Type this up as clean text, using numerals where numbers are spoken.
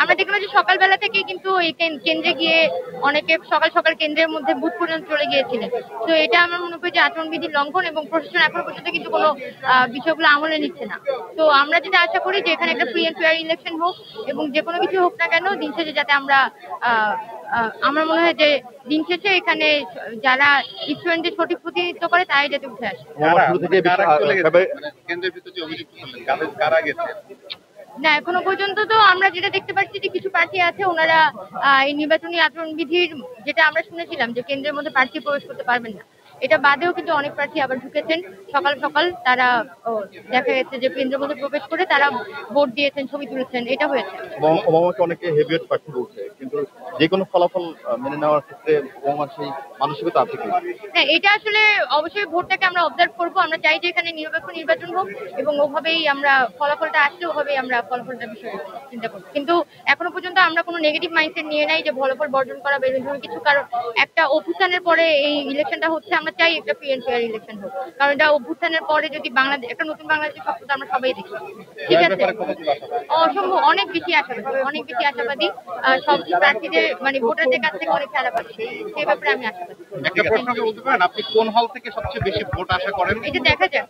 আমরা দেখলাম যে সকালবেলা থেকে কিন্তু এই কেন্দ্রে গিয়ে অনেকে সকাল সকাল কেন্দ্রের মধ্যে বুথ পর্যন্ত চলে গিয়েছিলেন। তো এটা আমার মনে করি যে আচরণবিধির লঙ্ঘন, এবং প্রশাসন এখনো পর্যন্ত কিন্তু কোনো বিষয়গুলো আমলে নিচ্ছে না। তো আমরা যেটা আশা করি যে এখানে একটা ফ্রি এন্ড ফেয়ার ইলেকশন হোক, এবং যে কোনো কিছু হোক না কেন দিন শেষে যাতে আমরা আমার মনে হয় যে দিন শেষে এখানে যারা স্টুডেন্টদের সঠিক প্রতিনিধিত্ব করে তাই যাতে উঠে আসে। না, এখনো পর্যন্ত তো আমরা যেটা দেখতে পাচ্ছি যে কিছু প্রার্থী আছে, ওনারা এই নির্বাচনী আচরণবিধির যেটা আমরা শুনেছিলাম যে কেন্দ্রের মধ্যে প্রার্থী প্রবেশ করতে পারবেন না, এটা বাদেও কিন্তু অনেক প্রার্থী আবার ঢুকেছেন সকাল সকাল। তারা দেখা গেছে যে কেন্দ্রের মধ্যে প্রবেশ করে তারা ভোট দিয়েছেন, ছবি তুলেছেন, এটা হয়েছে। অনেকে হেভিওয়েট প্রার্থী বলছে, কিন্তু যে কোনো ফলাফল মেনে নেওয়ার ক্ষেত্রে সেই মানসিকতা আছে কি? হ্যাঁ, এটা আসলে অবশ্যই ভোটটাকে আমরা অবজার্ভ করবো। আমরা চাই যে এখানে নিরপেক্ষ নির্বাচন হোক, এবং ওভাবেই আমরা ফলাফলটা আসলে ওভাবেই আমরা ফলাফলটার বিষয়ে চিন্তা করবো। কিন্তু এখনো পর্যন্ত আমরা কোনো নেগেটিভ মাইন্ডসেট নিয়ে নাই যে ফলাফল বর্জন করা বা এরকম কিছু। কারণ একটা অভ্যুত্থানের পরে এই ইলেকশনটা হচ্ছে, আমরা চাই একটা ফ্রি এন্ড ফেয়ার ইলেকশন হোক। কারণ এটা অভ্যুত্থানের পরে যদি বাংলাদেশ একটা নতুন বাংলাদেশের স্বপ্নটা আমরা সবাই দেখি। ঠিক আছে, অসম্ভব অনেক বেশি আশাবাদী সব প্রার্থীদের মানে ভোটারদের কাছ থেকে অনেক সাড়া পাচ্ছি, সেই ব্যাপারে আমি আশাবাদী। আপনি কোন হল থেকে সবচেয়ে বেশি ভোট আশা করেন? এটা দেখা যাক।